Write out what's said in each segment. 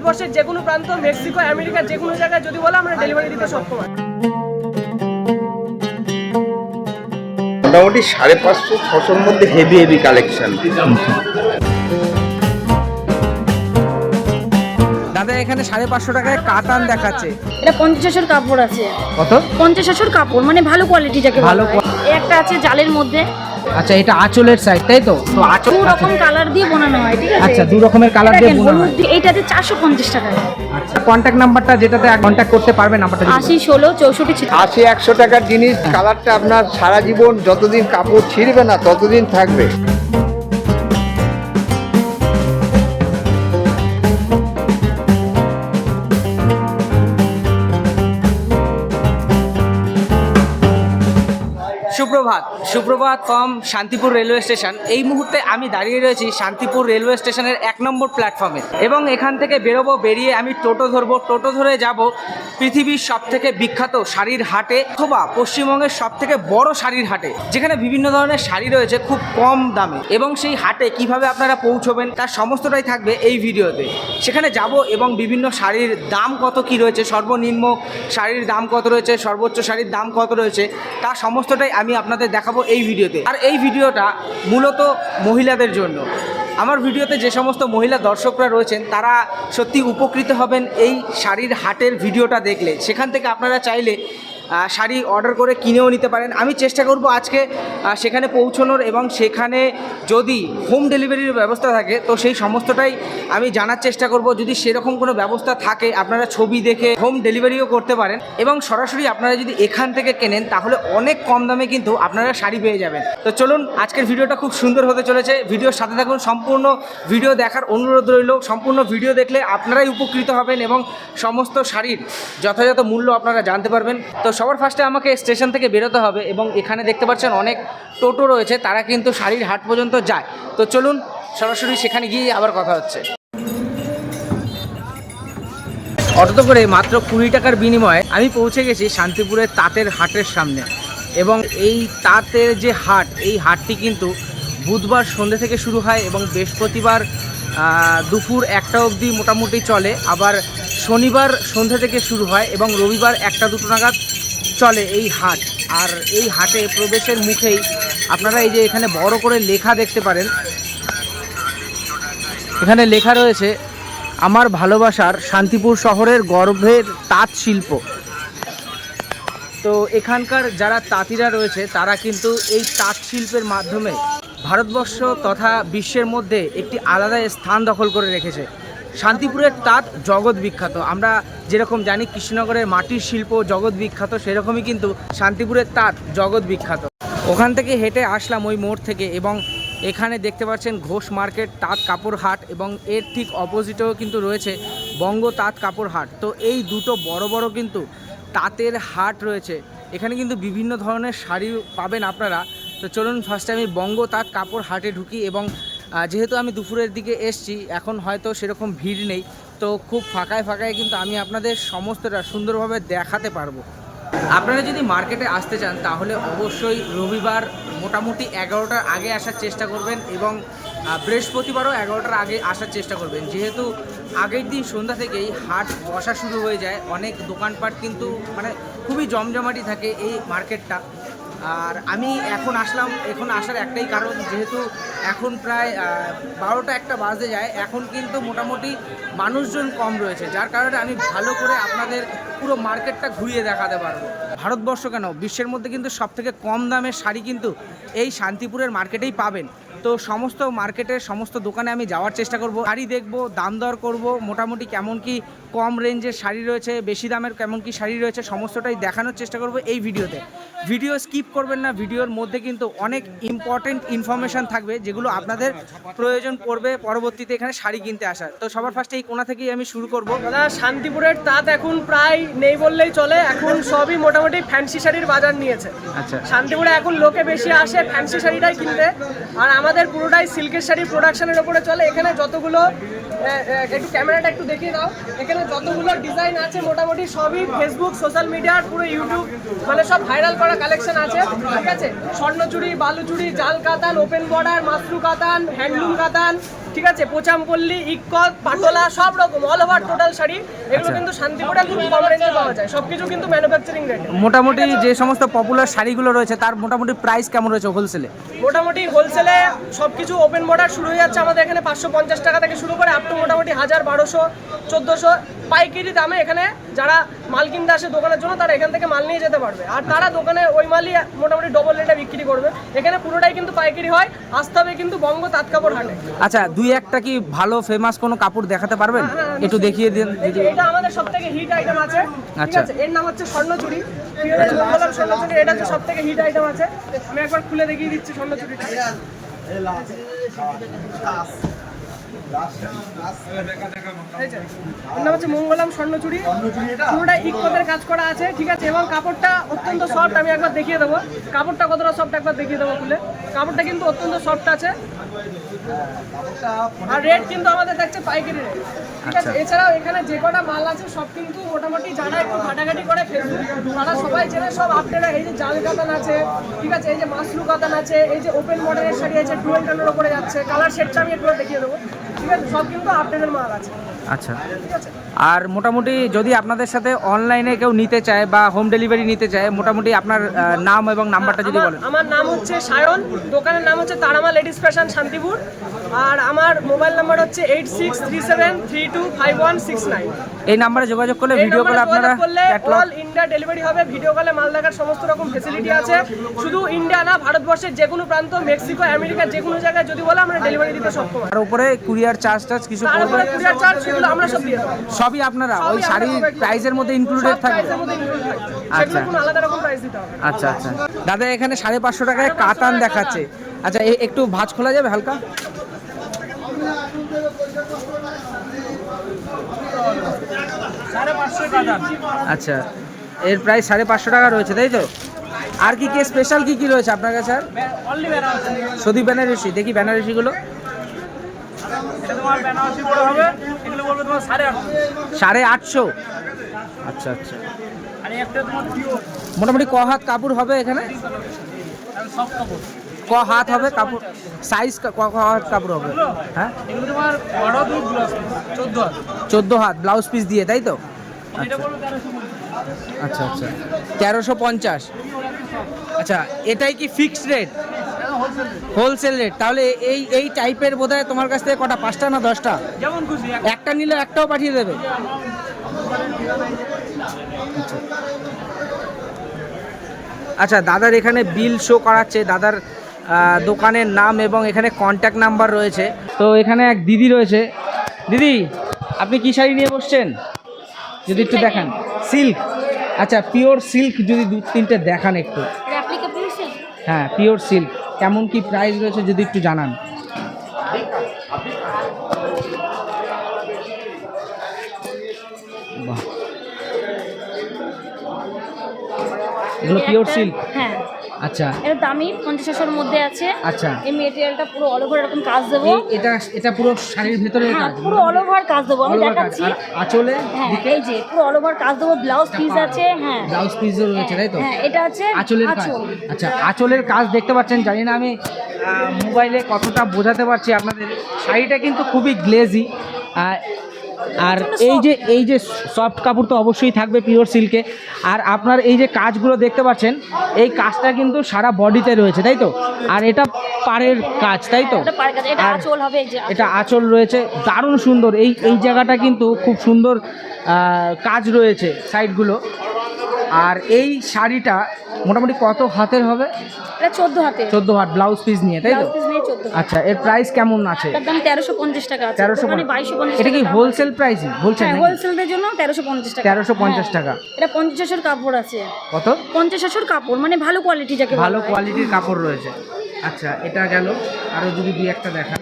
ভারতবর্ষের যে কোনো প্রান্ত, মেক্সিকো, আমেরিকা, যে কোনো জায়গায় যদি বলো আমরা ডেলিভারি দিতে সক্ষম আছি। মোটামুটি 550-600-র মধ্যে হেভি কালেকশন। দাদা এখানে 550 টাকায় কাতান দেখাচ্ছে। এটা 50-এর কাপড় আছে। কত? 50-এর কাপড়, মানে ভালো কোয়ালিটি যাকে ভালো বলা হয়। এই একটা আছে জালের মধ্যে। আচ্ছা, এটা আঁচলের সাইড, তাই তো? তো আঁচল দু রকম কালার দিয়ে বানানো হয়, ঠিক আছে? আচ্ছা, দু রকমের কালার দিয়ে বানানো হয়। এইটাতে 450 টাকা। আচ্ছা, কন্টাক্ট নাম্বারটা যেটাতে কন্টাক্ট করতে পারবেন, নাম্বারটা 80 16 64 80-100 টাকার জিনিস, কালারটা আপনার সারা জীবন, যতদিন কাপড় ছিঁড়বে না ততদিন থাকবে। সুপ্রভাত ফ্রম শান্তিপুর রেলওয়ে স্টেশন। এই মুহূর্তে আমি দাঁড়িয়ে রয়েছি শান্তিপুর রেলওয়ে স্টেশনের 1 নম্বর প্ল্যাটফর্মে, এবং এখান থেকে বেরিয়ে আমি টোটো ধরবো। টোটো ধরে যাব পৃথিবীর সবথেকে বিখ্যাত শাড়ির হাটে, অথবা পশ্চিমবঙ্গের সবথেকে বড় শাড়ির হাটে, যেখানে বিভিন্ন ধরনের শাড়ি রয়েছে খুব কম দামে। এবং সেই হাটে কিভাবে আপনারা পৌঁছবেন তার সমস্তটাই থাকবে এই ভিডিওতে। সেখানে যাব এবং বিভিন্ন শাড়ির দাম কত কি রয়েছে, সর্বনিম্ন শাড়ির দাম কত রয়েছে, সর্বোচ্চ শাড়ির দাম কত রয়েছে, তার সমস্তটাই আমি আপনাদের দেখাবো এই ভিডিওতে। আর এই ভিডিওটা মূলত মহিলাদের জন্য। আমার ভিডিওতে যে সমস্ত মহিলা দর্শকরা রয়েছেন তারা সত্যি উপকৃত হবেন এই শাড়ির হাটের ভিডিওটা দেখলে। সেখান থেকে আপনারা চাইলে শাড়ি অর্ডার করে কিনেও নিতে পারেন। আমি চেষ্টা করব আজকে সেখানে পৌঁছানোর, এবং সেখানে যদি হোম ডেলিভারির ব্যবস্থা থাকে তো সেই সমস্তটাই আমি জানার চেষ্টা করব। যদি সেরকম কোনো ব্যবস্থা থাকে আপনারা ছবি দেখে হোম ডেলিভারিও করতে পারেন, এবং সরাসরি আপনারা যদি এখান থেকে কেনেন তাহলে অনেক কম দামে কিন্তু আপনারা শাড়ি পেয়ে যাবেন। তো চলুন, আজকের ভিডিওটা খুব সুন্দর হতে চলেছে। ভিডিওর সাথে থাকুন, সম্পূর্ণ ভিডিও দেখার অনুরোধ রইল। সম্পূর্ণ ভিডিও দেখলে আপনারাই উপকৃত হবেন এবং সমস্ত শাড়ির যথাযথ মূল্য আপনারা জানতে পারবেন। তো সবার ফার্স্টে আমাকে স্টেশন থেকে বেরোতে হবে, এবং এখানে দেখতে পাচ্ছেন অনেক টোটো রয়েছে, তারা কিন্তু শাড়ির হাট পর্যন্ত যায়। তো চলুন সরাসরি সেখানে গিয়ে আবার কথা হচ্ছে। অটোতে করে মাত্র 20 টাকার বিনিময়ে আমি পৌঁছে গেছি শান্তিপুরের তাঁতের হাটের সামনে। এবং এই তাঁতের যে হাট, এই হাটটি কিন্তু বুধবার সন্ধ্যে থেকে শুরু হয় এবং বৃহস্পতিবার দুপুর 1টা অবধি মোটামুটি চলে। আবার শনিবার সন্ধ্যে থেকে শুরু হয় এবং রবিবার 1টা-2টো নাগাদ চলে এই হাট। আর এই হাটে প্রবেশের মুখেই আপনারা এই যে এখানে বড় করে লেখা দেখতে পারেন, এখানে লেখা রয়েছে আমার ভালোবাসার শান্তিপুর শহরের গর্বের তাঁত শিল্প। তো এখানকার যারা তাঁতিরা রয়েছে তারা কিন্তু এই তাঁত শিল্পের মাধ্যমে ভারতবর্ষ তথা বিশ্বের মধ্যে একটি আলাদা স্থান দখল করে রেখেছে। শান্তিপুরের তাঁত জগৎ বিখ্যাত। আমরা যেরকম জানি কৃষ্ণনগরের মাটির শিল্প জগৎ বিখ্যাত, সেরকমই কিন্তু শান্তিপুরের তাঁত জগৎ বিখ্যাত। ওখান থেকে হেঁটে আসলাম ওই মোড় থেকে, এবং এখানে দেখতে পাচ্ছেন ঘোষ মার্কেট তাঁত কাপড় হাট, এবং এর ঠিক অপোজিটেও কিন্তু রয়েছে বঙ্গ তাঁত কাপড় হাট। তো এই দুটো বড় কিন্তু তাঁতের হাট রয়েছে। এখানে কিন্তু বিভিন্ন ধরনের শাড়ি পাবেন আপনারা। তো চলুন ফার্স্টে আমি বঙ্গ তাঁত কাপড় হাটে ঢুকি, এবং যেহেতু আমি দুপুরের দিকে এসছি, এখন হয়তো সেরকম ভিড় নেই, তো খুব ফাঁকায় কিন্তু আমি আপনাদের সমস্তটা সুন্দরভাবে দেখাতে পারবো। আপনারা যদি মার্কেটে আসতে চান তাহলে অবশ্যই রবিবার মোটামুটি 11টার আগে আসার চেষ্টা করবেন, এবং বৃহস্পতিবারও 11টার আগে আসার চেষ্টা করবেন, যেহেতু আগের দিন সন্ধ্যা থেকেই হাট বসা শুরু হয়ে যায়। অনেক দোকানপাট কিন্তু মানে খুবই জমজমাটি থাকে এই মার্কেটটা। আর আমি এখন আসলাম, এখন আসার একটাই কারণ, যেহেতু এখন প্রায় 12টা-1টা বাজতে যায়, এখন কিন্তু মোটামুটি মানুষজন কম রয়েছে, যার কারণে আমি ভালো করে আপনাদের পুরো মার্কেটটা ঘুরিয়ে দেখাতে পারবো। ভারতবর্ষ কেন, বিশ্বের মধ্যে কিন্তু সবথেকে কম দামের শাড়ি কিন্তু এই শান্তিপুরের মার্কেটেই পাবেন। তো সমস্ত মার্কেটের সমস্ত দোকানে আমি যাওয়ার চেষ্টা করব, শাড়ি দেখব, দাম দর করব, মোটামুটি কেমন কি কম রেঞ্জের শাড়ি রয়েছে, বেশি দামের কেমন কি শাড়ি রয়েছে, সমস্তটাই দেখানোর চেষ্টা করব এই ভিডিওতে। ভিডিও স্কিপ করবেন না, ভিডিওর মধ্যে কিন্তু অনেক ইম্পর্টেন্ট ইনফরমেশান থাকবে যেগুলো আপনাদের প্রয়োজন পড়বে পরবর্তীতে এখানে শাড়ি কিনতে আসার। তো সবার ফার্স্টে এই কোণা থেকেই আমি শুরু করব। দাদা শান্তিপুরের তাঁত এখন প্রায় নেই বললেই চলে, এখন সবই মোটামুটি ফ্যান্সি শাড়ির বাজার নিয়েছে। আচ্ছা, শান্তিপুরে এখন লোকে বেশি আসে ফ্যান্সি শাড়িটাই কিনতে, আর আমাদের পুরোটাই সিল্কের শাড়ি প্রোডাকশনের ওপরে চলে। এখানে যতগুলো একটু ক্যামেরাটা একটু দেখিয়ে দাও, এখানে যতগুলো ডিজাইন আছে মোটামুটি সবই ফেসবুক সোশ্যাল মিডিয়ার পুরো ইউটিউব মানে সব ভাইরাল করা কালেকশন আছে, ঠিক আছে। স্বর্ণচুড়ি, বালুচুড়ি, জাল কাতান, ওপেন বর্ডার, মাশরু কাতান, হ্যান্ডলুম কাতান, ঠিক আছে, পোচামপল্লী, ইক্কত, পাটোলা সব রকম অল ওভার টোটাল শাড়ি এগুলো কিন্তু শান্তিপুরে খুব কম রেঞ্জে পাওয়া যায়, সবকিছু কিন্তু ম্যানুফ্যাকচারিং রেট। মোটামুটি যে সমস্ত পপুলার শাড়িগুলো রয়েছে তার মোটামুটি প্রাইস কেমন রয়েছে হোলসেলে? মোটামুটি হোলসেলে সবকিছু ওপেন বর্ডার শুরু হয়ে যাচ্ছে আমাদের এখানে 550 টাকা থেকে শুরু করে আপ টু মোটামুটি 1000, 1200, 1400 পাইকারি দামে এখানে যারা মাল কিনতে আসে দোকানের জন্য তারা এখান থেকে মাল নিয়ে যেতে পারবে, আর তারা দোকানে ওই মালই মোটামুটি ডবল রেটে বিক্রি করবে। এখানে পুরোটাই কিন্তু পাইকারি হয়, আসতে হবে কিন্তু বঙ্গ তাঁত কাপড় হাটে। আচ্ছা, দুই একটা কি ভালো ফেমাস কোনো কাপড় দেখাতে পারবেন? একটু দেখিয়ে দিন যদি। এটা আমাদের সবথেকে হিট আইটেম আছে, ঠিক আচ্ছা। আছে, এর নাম হচ্ছে স্বর্ণচুড়ি, ঠিক আছে, মঙ্গলম স্বর্ণচুড়ি, এটা হচ্ছে সবথেকে হিট আইটেম আছে। আমি একবার খুলে দেখিয়ে দিচ্ছি স্বর্ণচুড়িটা। এই যে, এর নাম হচ্ছে মঙ্গলম স্বর্ণচুড়ি, পুরোটা ইক্কতের কাজ করা আছে, ঠিক আছে, এবং কাপড়টা অত্যন্ত সফট। আমি একবার দেখিয়ে দেবো কাপড়টা কতটা সফট, একবার দেখিয়ে দেবো খুলে। কাপড়টা কিন্তু অত্যন্ত সফট আছে, আর রেট কিন্তু আমাদের দেখছে পাইকারি রেট, ঠিক আছে। এছাড়াও এখানে যে কটা মাল আছে সব কিন্তু মোটামুটি যারা একটু ঘাটাঘাটি করে ফেসবুক তারা সবাই চেনে, সব আপডেট। এই যে জাল কাতান আছে, ঠিক আছে, এই যে মাসলু কাতান আছে, এই যে ওপেন মডেলের শাড়ি আছে, ডুয়েল টোনের উপরে যাচ্ছে, কালার সেটটা আমি একটু দেখিয়ে দেবো, ঠিক আছে, সব কিন্তু আপডেটের মাল আছে। আচ্ছা, ঠিক আছে। আর মোটামুটি যদি আপনাদের সাথে অনলাইনে কেউ নিতে চায় বা হোম ডেলিভারি নিতে চায়, মোটামুটি আপনার নাম এবং নাম্বারটা যদি বলেন। আমার নাম হচ্ছে সায়ন, দোকানের নাম হচ্ছে তারামা লেডিস ফ্যাশন শান্তিপুর, আর আমার মোবাইল নাম্বার হচ্ছে 8637325169। এই নাম্বারে যোগাযোগ করলে ভিডিও কলে আপনারা অল ইন্ডিয়া ডেলিভারি হবে, ভিডিও কলে মাল দেখার সমস্ত রকম ফ্যাসিলিটি আছে। শুধু ইন্ডিয়া না, ভারতবর্ষের যে কোনো প্রান্ত, মেক্সিকো, আমেরিকার যে কোনো জায়গায় যদি বলে আমরা ডেলিভারি দিতে সক্ষম। তার উপরে কুরিয়ার চার্জ কিছু তারপরে কুরিয়ার চার্জ সেগুলো আমরা সব দিয়ে দেবো, সবই আপনারা ওই শাড়ির প্রাইসের মধ্যে ইনক্লুডেড থাকবে। আচ্ছা, কোনো আলাদা রকম প্রাইস দিতে হবে। আচ্ছা আচ্ছা, দাদা এখানে 550 টাকায় কাতান দেখাচ্ছে। আচ্ছা, একটু ভাঁজ খোলা যাবে হালকা? আচ্ছা, এর প্রাইস 550 টাকা রয়েছে, তাই তো? আর কি কি স্পেশাল কি কি রয়েছে আপনার কাছে? শুধু বেনারসি, দেখি বেনারসিগুলো। 850। আচ্ছা আচ্ছা, মোটামুটি ক হাত কাপড় হবে এখানে? ক হাত হবে কাপড়, সাইজ ক হাত কাপড় হবে? হ্যাঁ, 14 হাত ব্লাউজ পিস দিয়ে, তাই তো? আচ্ছা আচ্ছা, 1350। আচ্ছা, এটাই কি ফিক্সড রেট? Wholesale rate. তাহলে এই টাইপের বোধহয় তোমার কাছ থেকে কটা, 5টা না 10টা? যেমন খুশি একটা নিলে একটাও পাঠিয়ে দেবে? আচ্ছা, দাদার এখানে বিল শো করাচ্ছে, দাদার দোকানের নাম এবং এখানে কন্ট্যাক্ট নাম্বার রয়েছে। তো এখানে এক দিদি রয়েছে। দিদি, আপনি কি শাড়ি নিয়ে বসছেন যদি একটু দেখান? সিল্ক। আচ্ছা, পিওর সিল্ক যদি 2-3টে দেখান একটু। হ্যাঁ, পিওর সিল্ক কেমন কি প্রাইস রয়েছে যদি একটু জানান। বাহ, এগুলো পিওর সিল্ক? হ্যাঁ। আচ্ছা, এর দামি 50-60 মধ্যে আছে। আচ্ছা, এই মেটেরিয়ালটা পুরো অল ওভার এরকম কাজ দেবো। এটা পুরো শাড়ির ভিতরে হ্যাঁ, কাজ? পুরো অল ওভার কাজ দেবো, আমি দেখাচ্ছি। আর আঁচলে? হ্যাঁ, এই যে পুরো অল ওভার কাজ দেবো, ব্লাউজ পিস আছে। হ্যাঁ, ব্লাউজ পিসও রয়েছে, তাই তো? হ্যাঁ, এটা আছে আঁচলের কাজ। আচ্ছা, আঁচলের কাজ দেখতে পাচ্ছেন, জানি না আমি মোবাইলে কতটা বোঝাতে পারছি আপনাদের। শাড়িটা কিন্তু খুবই গ্লেজি, আর এই যে সফট কাপড় তো অবশ্যই থাকবে পিওর সিল্কে। আর আপনার এই যে কাজগুলো দেখতে পাচ্ছেন, এই কাজটা কিন্তু সারা বডিতে রয়েছে, তাই তো? আর এটা পাড়ের কাজ, তাই তো? এটা আঁচল হবে, এই যে এটা আঁচল রয়েছে, দারুণ সুন্দর। এই জায়গাটা কিন্তু খুব সুন্দর কাজ রয়েছে সাইডগুলো। আর এই শাড়িটা মোটামুটি কত হাতের হবে? এটা 14 হাতে। 14 হাত ব্লাউজ পিস নিয়ে, তাই তো? ব্লাউজ পিস নিয়ে 14। আচ্ছা, এর প্রাইস কেমন আছে? এর দাম 1350 টাকা আছে। 1350। এটা কি হোলসেল প্রাইসই বলছেন? হ্যাঁ, হোলসেলের জন্য 1350 টাকা। 1350 টাকা। এটা 50-60 কাপড় আছে। কত? 50-60 কাপড়, মানে ভালো কোয়ালিটি যাকে বলা হয়। ভালো কোয়ালিটির কাপড় রয়েছে। আচ্ছা, এটা গেল। আরো যদি দুই একটা দেখান।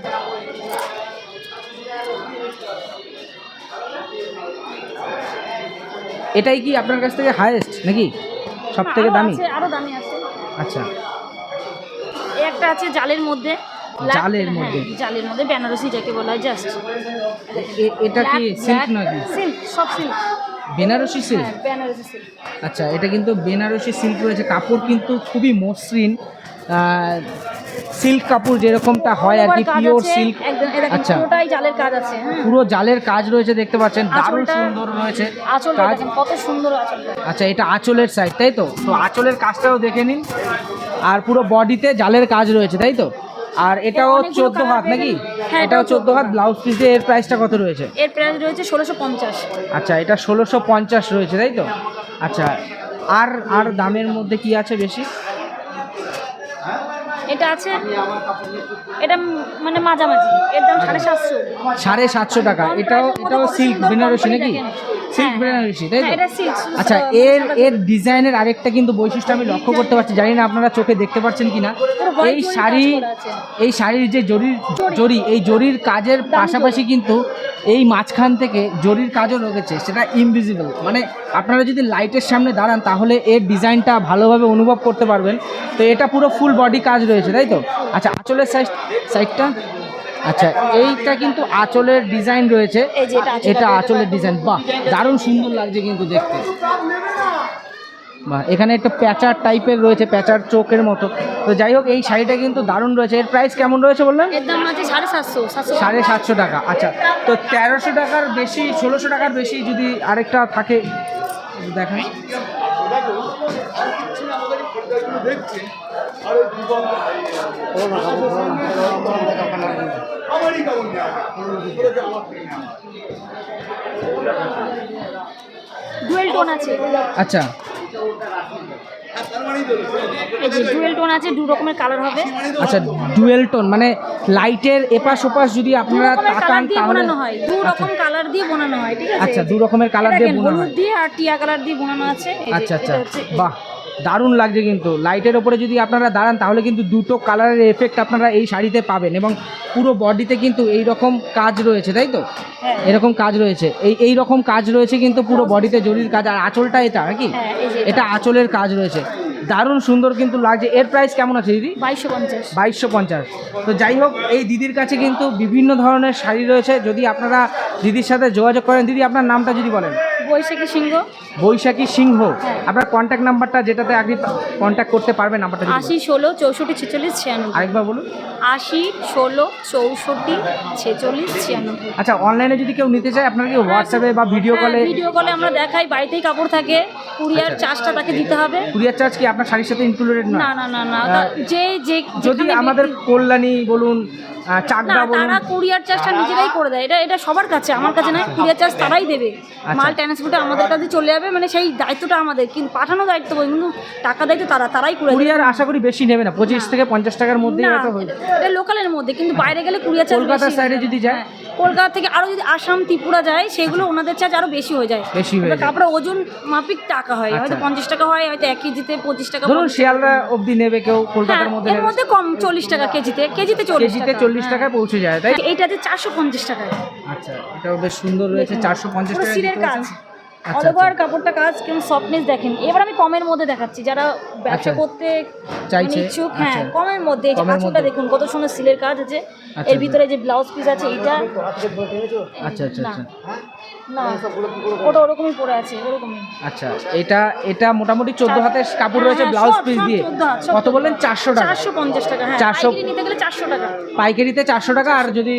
এটাই কি আপনার কাছ থেকে হাইয়েস্ট নাকি সব থেকে দামি? আরো দামি আছে। আচ্ছা, এই একটা আছে জালের মধ্যে। জালের মধ্যে? জালের মধ্যে বেনারসি যাকে বলা হয়। জাস্ট এটা কি সিল্ক নাকি? সিল্ক, সব সিল্ক। বেনারসি সিল্ক? হ্যাঁ, বেনারসি সিল্ক। আচ্ছা, এটা কিন্তু বেনারসি সিল্ক রয়েছে। কাপড় কিন্তু খুবই মসৃণ, সিল্ক কাপড় যেরকমটা হয় আর কি, কাজ পিওর আছে, সিল্ক। একদম এই দেখেন আচ্ছা, পুরোটাই জালের কাজ আছে, হ্যাঁ। পুরো জালের কাজ রয়েছে দেখতে পাচ্ছেন, দারুণ আঁচলটা- সুন্দর রয়েছে আঁচলটা কাজ। দেখেন কত সুন্দর আঁচলটা। আচ্ছা, এটা আঁচলের সাইড তাই তো? তো আঁচলের কাজটাও দেখে নিন। আর পুরো বডিতে জালের কাজ রয়েছে তাই তো? আর এটাও অনেকগুলো 14 হাত colour নাকি? পেয়ে হ্যাঁ, এটাও এটাও 14 হাত। ব্লাউজ পিস দিয়ে এর প্রাইসটা কত রয়েছে? এর প্রাইস রয়েছে 1650। আচ্ছা, এটা 1650 রয়েছে তাই তো? আচ্ছা, আর আর দামের মধ্যে কি আছে বেশি? এটা আছে, এটা মানে মাঝামাঝি, এর দাম 750। 750 টাকা। এটাও সিল্ক বেনারসি নাকি? সিল্ক বেনারসি তাই তো? হ্যাঁ, এটা silk, আচ্ছা, এর ডিজাইনের আরেকটা কিন্তু বৈশিষ্ট্য আমি লক্ষ্য করতে পারছি, জানি না আপনারা চোখে দেখতে পাচ্ছেন কিনা। white এই জরির কাজ শাড়ি, করা আছে। এই শাড়ির যে জরি, এই জরির কাজের পাশাপাশি কিন্তু এই মাঝখান থেকে জরির কাজও রয়েছে, সেটা ইনভিজিবল। মানে আপনারা যদি লাইটের সামনে দাঁড়ান তাহলে এর ডিজাইনটা ভালোভাবে অনুভব করতে পারবেন। তো এটা পুরো ফুল বডি কাজ রয়েছে তাই তো? আচ্ছা, আঁচলের সাইডটা, আচ্ছা এইটা কিন্তু আঁচলের ডিজাইন রয়েছে। এই যে এটা আঁচলের ডিজাইন, বাহ দারুণ সুন্দর লাগছে কিন্তু দেখতে। বাহ, এখানে একটা প্যাচার টাইপের রয়েছে, প্যাচার চোখের মতো। তো যাই হোক, এই শাড়িটা কিন্তু দারুণ রয়েছে। এর প্রাইস কেমন রয়েছে বললেন? এর দাম আছে 750। 750 টাকা। আচ্ছা, তো 1300 টাকার বেশি, 1600 টাকার বেশি যদি আরেকটা থাকে দেখেন। ডুয়েল টোন আছে, আচ্ছা, এই যে ডুয়েল টোন আছে, দু রকমের কালার হবে। আচ্ছা, ডুয়েল টোন মানে লাইটের এপাশ ওপাশ যদি আপনারা তাকান কালার দিয়ে তাহলে বোনানো হয়, দু রকম কালার দিয়ে বোনানো হয়, ঠিক আছে? আচ্ছা, দু রকমের কালার এটা দিয়ে দেখেন, বোনানো হলুদ হয়। দিয়ে আর টিয়া কালার দিয়ে বোনানো আছে। এই যে, আচ্ছা আচ্ছা, এটা হচ্ছে এই। বাহ দারুণ লাগছে কিন্তু। লাইটের ওপরে যদি আপনারা দাঁড়ান তাহলে কিন্তু দুটো কালারের এফেক্ট আপনারা এই শাড়িতে পাবেন, এবং পুরো বডিতে কিন্তু এই রকম কাজ রয়েছে তাই তো? হ্যাঁ। এরকম কাজ রয়েছে, এই রকম কাজ রয়েছে কিন্তু পুরো বডিতে জরির কাজ। আর আঁচলটা এটা নাকি? হ্যাঁ, এই যে এটা আঁচলের কাজ রয়েছে, দারুণ সুন্দর কিন্তু লাগছে। এর প্রাইস কেমন আছে দিদি? 2250। 2250। তো যাই হোক, এই দিদির কাছে কিন্তু বিভিন্ন ধরনের শাড়ি রয়েছে। যদি আপনারা দিদির সাথে যোগাযোগ করেন, দিদি আপনার নামটা যদি বলেন। বৈশাখী সিংহ, বৈশাখী সিংহ। হ্যাঁ। আপনার কন্ট্যাক্ট নাম্বারটা যেটাতে আপনি কন্ট্যাক্ট করতে পারবেন, নাম্বারটা যদি বলেন। 80 16 64 46 96। আরেকবার বলুন। 80 16 64 46 96। আচ্ছা, অনলাইনে যদি কেউ নিতে চায় আপনারা কি হোয়াটসঅ্যাপে বা ভিডিও কলে? ভিডিও কলে আমরা দেখাই, বাড়িতেই কাপড় থাকে, কুরিয়ার চার্জটা তাকে দিতে হবে। কুরিয়ার চার্জ কি আপনার শাড়ির সাথে ইনক্লুডেড না নয়? না না না, যে যদি যেখানে আমাদের কল্যাণী বলুন, না, চাকদা বলুন, তারা কুরিয়ার চার্জটা নিজেরাই করে দেয়। এটা সবার কাছে, আমার কাছে নয়, কুরিয়ার চার্জ তারাই দেবে। মাল ট্রান্সপোর্টে আমাদের কাছে চলে যাবে, মানে সেই দায়িত্বটা আমাদের, কিন্তু পাঠানো দায়িত্ব কিন্তু টাকা দায়িত্ব তারাই করে দেবে। কুরিয়ার আশা করি বেশি নেবে না, 25 থেকে 50 টাকার মধ্যেই না, হয়তো হয়ে যাবে। এটা লোকালের মধ্যে, কিন্তু বাইরে গেলে কুরিয়ার চার্জ কলকাতার সাইডে যদি যায়? কলকাতা থেকে আরো যদি আসাম ত্রিপুরা যায়, সেগুলো ওনাদের চার্জ আরো বেশি হয়ে যায়। বেশি হয়ে এবার যায়। কাপড়ের ওজন মাফিক টাকা হয়, হয়তো আচ্ছা। 50 টাকা হয়, হয়তো 1 কেজিতে 25 টাকা। ধরুন শিয়ালদা অবধি নেবে কেউ, কলকাতার হ্যাঁ, মধ্যে এর নেবে, মধ্যে কম 40 টাকা কেজিতে 40 কেজিতে 40 টাকায় পৌঁছে যায় তাই? এইটাতে 450 টাকায়। আচ্ছা, এটাও বেশ সুন্দর রয়েছে, 450 পুরো টাকা সিলের কাজ, আচ্ছা, অল ওভার কাপড়টা কাজ, কেমন সফটনেস দেখেন। এবার আমি কমের মধ্যে দেখাচ্ছি, যারা ব্যবসা আচ্ছা। করতে চাইছে, ইচ্ছুক, হ্যাঁ আচ্ছা। কমের মধ্যে। এই যে কমের আঁচলটা মধ্যে। দেখুন কত সুন্দর সিলের কাজ আছে। আচ্ছা, এর ভিতরে যে ব্লাউজ পিস আছে এইটা, আচ্ছা আচ্ছা না, আচ্ছা না ওটা ওরকমই পড়ে আছে, ওরকমই। আচ্ছা, এটা মোটামুটি 14 হাতের কাপড় হ্যাঁ, রয়েছে হ্যাঁ, ব্লাউজ সব পিস দিয়ে। 14 হাত, সব কত বললেন? 400 টাকা। 450 টাকা, হ্যাঁ। 400 পাইকারি নিতে গেলে 400 টাকা। পাইকারিতে 400 টাকা, আর যদি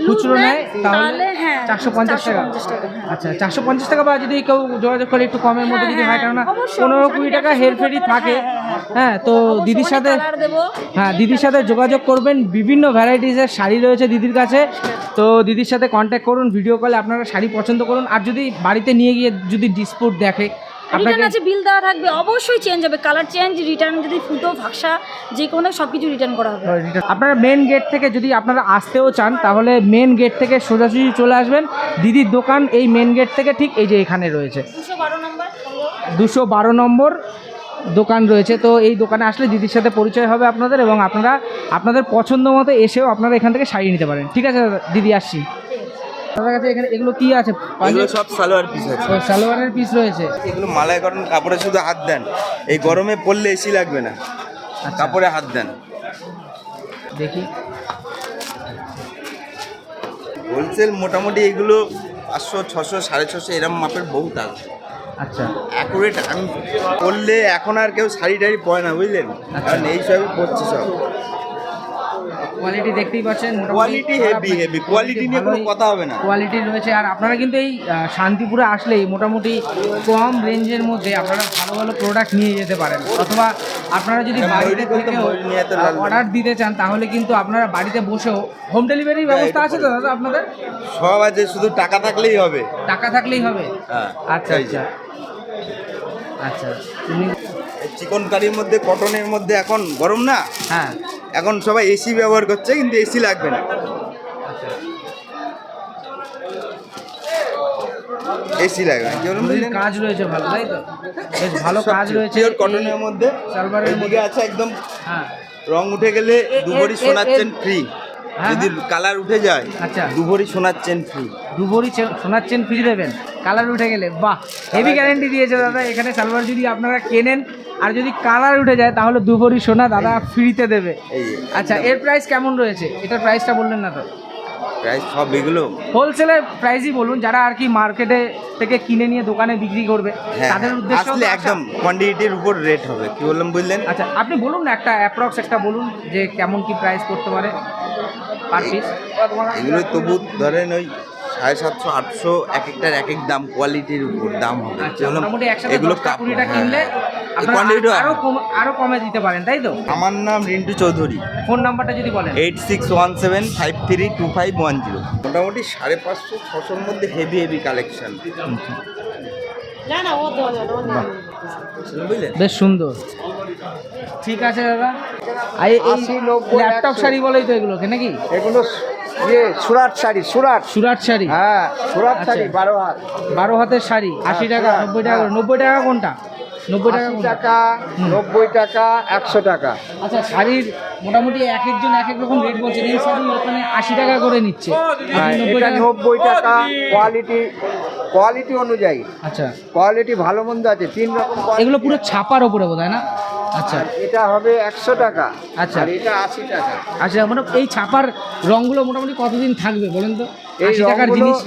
খুচরো নেয় তাহলে হ্যাঁ 450 টাকা। 450 টাকা, হ্যাঁ। আচ্ছা, 450 টাকা, বা যদি কেউ যোগাযোগ করে একটু কমের মধ্যে যদি হয়, কেননা অবশ্যই, 15-20 টাকা হেরফেরি থাকে। হ্যাঁ, তো দিদির সাথে, কালার দেবো। হ্যাঁ দিদির সাথে যোগাযোগ করবেন। বিভিন্ন ভ্যারাইটিসের শাড়ি রয়েছে দিদির কাছে, তো দিদির সাথে কন্ট্যাক্ট করুন, ভিডিও কলে আপনারা শাড়ি পছন্দ করুন। আর যদি বাড়িতে নিয়ে গিয়ে যদি ডিসপুট দেখে, রিটার্ন আপনাকে আছে, বিল দেওয়া থাকবে, অবশ্যই চেঞ্জ হবে, কালার চেঞ্জ, রিটার্ন যদি ফুটো ভাষা যে কোনো সব কিছু রিটার্ন করা হবে। আপনারা মেন গেট থেকে যদি আপনারা আসতেও চান তাহলে মেন গেট থেকে সোজাসুজি চলে আসবেন। দিদির দোকান এই মেন গেট থেকে ঠিক এই যে এখানে রয়েছে 212 নম্বর। 212 নম্বর দোকান রয়েছে। তো এই দোকানে আসলে দিদির সাথে পরিচয় হবে আপনাদের, এবং আপনারা আপনাদের পছন্দ মতো এসেও আপনারা এখান থেকে শাড়ি নিতে পারেন। ঠিক আছে দিদি, আসছি। আপনার কাছে এখানে এগুলো কি আছে? এগুলো সব সালোয়ার পিস আছে। ও, সালোয়ারের পিস রয়েছে। এগুলো মালাই কটন কাপড়ে শুধু হাত দেন, এই গরমে পরলে এসি লাগবে না, আচ্ছা। কাপড়ে হাত দেন। দেখি, হোলসেল মোটামুটি এগুলো 500 600 650 এরম মাপের বহুত আছে। আচ্ছা অ্যাকুরেট আমি পরলে এখন আর কেউ শাড়ি টাড়ি পরে না বুঝলেন, কারণ এই সবই পরছে সব। কোয়ালিটি দেখতেই পাচ্ছেন, কোয়ালিটি হেভি কোয়ালিটি নিয়ে কোনো কথা হবে না। কোয়ালিটি রয়েছে। আর আপনারা কিন্তু এই শান্তিপুরে আসলেই মোটামুটি কম রেঞ্জের মধ্যে আপনারা ভালো ভালো প্রোডাক্ট নিয়ে যেতে পারেন, অথবা আপনারা যদি বাড়িতে থেকেও অর্ডার দিতে চান তাহলে কিন্তু আপনারা বাড়িতে বসেও হোম ডেলিভারির ব্যবস্থা আছে তো দাদা আপনাদের? সব আছে, শুধু টাকা থাকলেই হবে। টাকা থাকলেই হবে? হ্যাঁ। আচ্ছা আচ্ছা আচ্ছা। চিকন কারির মধ্যে, কটনের মধ্যে এখন গরম না, হ্যাঁ এখন সবাই এসি ব্যবহার করছে, কিন্তু এসি লাগবে না, এসি লাগবে না। কি বলুন বুঝলেন? কাজ রয়েছে ভালো, তাই তো? বেশ ভালো কাজ রয়েছে পিওর কটনের মধ্যে। সালোয়ারের মধ্যে আছে একদম হ্যাঁ। রং উঠে গেলে দুভরি সোনার চেন ফ্রি, হ্যাঁ, যদি কালার উঠে যায় আচ্ছা দুভরি সোনার চেন ফ্রি। দুভরি সোনার চেন ফ্রি দেবেন কালার উঠে গেলে? বাহ, হেভি গ্যারেন্টি দিয়েছে দাদা। এখানে সালোয়ার যদি আপনারা কেনেন আর যদি কালার উঠে যায় তাহলে দুভরি সোনা দাদা ফ্রিতে দেবে। আচ্ছা, এর প্রাইস কেমন রয়েছে? এটার প্রাইসটা বললেন না তো? প্রাইস সব এগুলো হোলসেলের প্রাইসই বলুন, যারা আর কি মার্কেটে থেকে কিনে নিয়ে দোকানে বিক্রি করবে তাদের উদ্দেশ্যে আসলে একদম কোয়ান্টিটির উপর রেট হবে। কি বললাম বুঝলেন? আচ্ছা, আপনি বলুন না একটা অ্যাপ্রক্স একটা বলুন যে কেমন কি প্রাইস করতে পারে পার পিস? এগুলো তবু ধরেন ওই 750 800, এক একটার এক এক দাম, কোয়ালিটির উপর দাম হবে। আচ্ছা, মোটামুটি একসাথে এগুলো 10-20টা কিনলে কোয়ান্টিটি আরো কমে দিতে পারেন, তাই তো? আমার নাম রিন্টু চৌধুরী। ফোন নাম্বারটা যদি বলেন। 8617532510। মোটামুটি 550-600-র মধ্যে হেভি কালেকশন। বুঝলেন? বেশ সুন্দর, ঠিক আছে দাদা। আর এই 80-90 ল্যাপটপ শাড়ি বলেই তো এগুলোকে নাকি? এগুলো সুরাট শাড়ি, সুরাট শাড়ি। হ্যাঁ, সুরাট আচ্ছা। শাড়ি 12 হাত। 12 হাতের শাড়ি 80 টাকা, 90 টাকা। 90 টাকা কোনটা? 90 টাকা 80 কোনটা? টাকা, 90 টাকা, 100 টাকা। আচ্ছা, শাড়ির মোটামুটি এক একজন এক এক রকম রেট বলছেন। এই শাড়ি ওখানে 80 টাকা করে নিচ্ছে, হ্যাঁ, আপনি 90 এটা টাকা। 90 টাকা। কোয়ালিটি অনুযায়ী, আচ্ছা, কোয়ালিটি ভালো মন্দ আছে, 3 রকম quality। এগুলো পুরো ছাপার ওপরে বোধ হয় না? আচ্ছা আর এটা হবে 100 টাকা। আচ্ছা। আর এটা 80 টাকা। আচ্ছা, মানে এই ছাপার রঙগুলো মোটামুটি কতদিন থাকবে বলেন তো? এই 80 টাকার রঙগুলো জিনিস